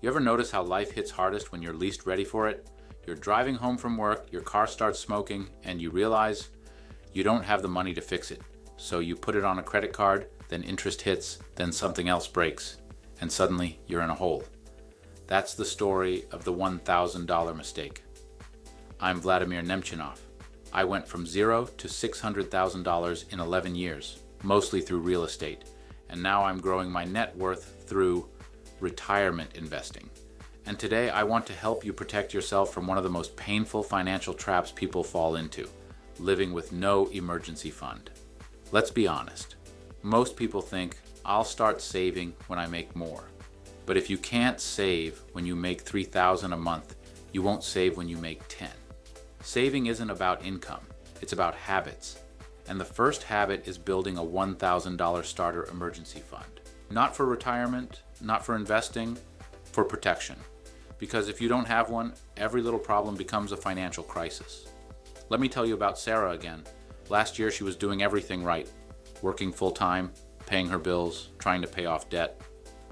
You ever notice how life hits hardest when you're least ready for it? You're driving home from work, your car starts smoking, and you realize you don't have the money to fix it. So you put it on a credit card, then interest hits, then something else breaks, and suddenly you're in a hole. That's the story of the $1,000 mistake. I'm Vladimir Nemchinov. I went from zero to $600,000 in 11 years, mostly through real estate, and now I'm growing my net worth through retirement investing. And today I want to help you protect yourself from one of the most painful financial traps people fall into, living with no emergency fund. Let's be honest. Most people think, I'll start saving when I make more. But if you can't save when you make $3,000 a month, you won't save when you make 10. Saving isn't about income, it's about habits. And the first habit is building a $1,000 starter emergency fund. Not for retirement, not for investing, for protection. Because if you don't have one, every little problem becomes a financial crisis. Let me tell you about Sarah again. Last year she was doing everything right, working full-time, paying her bills, trying to pay off debt.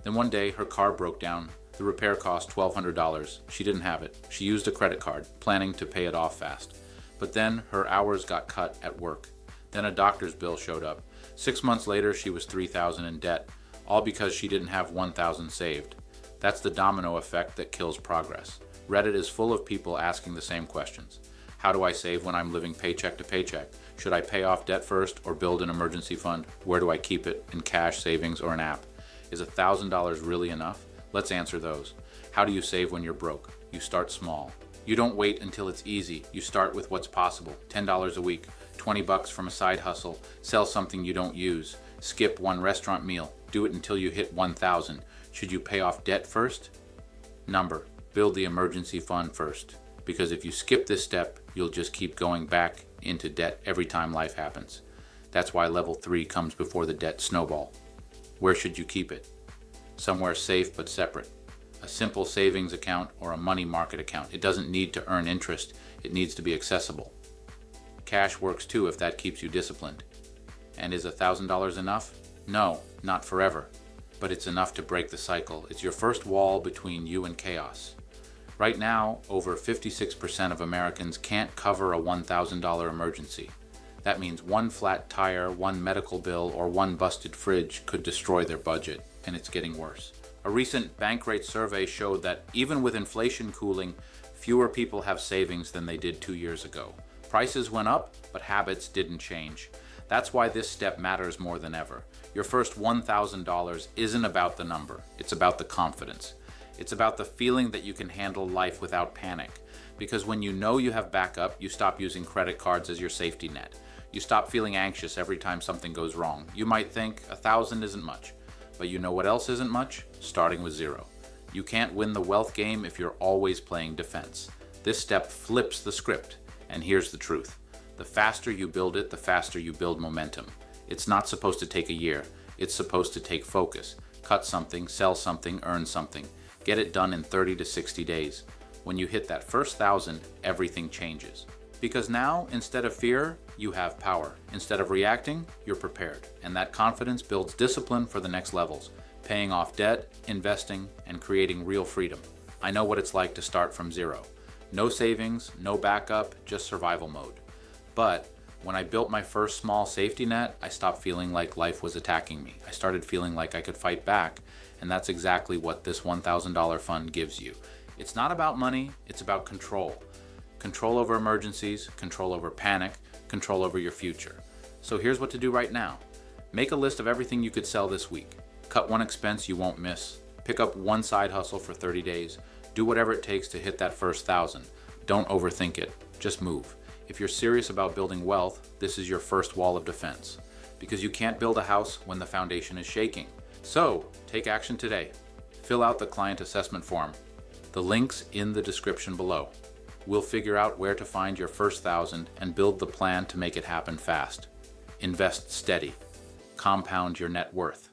Then one day her car broke down. The repair cost $1,200. She didn't have it. She used a credit card, planning to pay it off fast. But then her hours got cut at work. Then a doctor's bill showed up. 6 months later she was $3,000 in debt, all because she didn't have $1,000 saved. That's the domino effect that kills progress. Reddit is full of people asking the same questions. How do I save when I'm living paycheck to paycheck? Should I pay off debt first or build an emergency fund? Where do I keep it? In cash, savings, or an app? Is $1,000 really enough? Let's answer those. How do you save when you're broke? You start small. You don't wait until it's easy. You start with what's possible. $10 a week, $20 from a side hustle, sell something you don't use, skip one restaurant meal, do it until you hit $1,000. Should you pay off debt first? Number, build the emergency fund first. Because if you skip this step, you'll just keep going back into debt every time life happens. That's why level 3 comes before the debt snowball. Where should you keep it? Somewhere safe but separate. A simple savings account or a money market account. It doesn't need to earn interest. It needs to be accessible. Cash works too if that keeps you disciplined. And is $1,000 enough? No, not forever. But it's enough to break the cycle. It's your first wall between you and chaos. Right now, over 56% of Americans can't cover a $1,000 emergency. That means one flat tire, one medical bill, or one busted fridge could destroy their budget, and it's getting worse. A recent Bankrate survey showed that even with inflation cooling, fewer people have savings than they did 2 years ago. Prices went up, but habits didn't change. That's why this step matters more than ever. Your first $1,000 isn't about the number, it's about the confidence. It's about the feeling that you can handle life without panic. Because when you know you have backup, you stop using credit cards as your safety net. You stop feeling anxious every time something goes wrong. You might think $1,000 isn't much, but you know what else isn't much? Starting with zero. You can't win the wealth game if you're always playing defense. This step flips the script, and here's the truth. The faster you build it, the faster you build momentum. It's not supposed to take a year. It's supposed to take focus. Cut something, sell something, earn something. Get it done in 30 to 60 days. When you hit that first 1,000, everything changes. Because now, instead of fear, you have power. Instead of reacting, you're prepared. And that confidence builds discipline for the next levels, paying off debt, investing, and creating real freedom. I know what it's like to start from zero. No savings, no backup, just survival mode. But when I built my first small safety net, I stopped feeling like life was attacking me. I started feeling like I could fight back, and that's exactly what this $1,000 fund gives you. It's not about money, it's about control. Control over emergencies, control over panic, control over your future. So here's what to do right now. Make a list of everything you could sell this week. Cut one expense you won't miss. Pick up one side hustle for 30 days. Do whatever it takes to hit that first 1,000. Don't overthink it, just move. If you're serious about building wealth, this is your first wall of defense. Because you can't build a house when the foundation is shaking. So, take action today. Fill out the client assessment form. The link's in the description below. We'll figure out where to find your first 1,000 and build the plan to make it happen fast. Invest steady. Compound your net worth.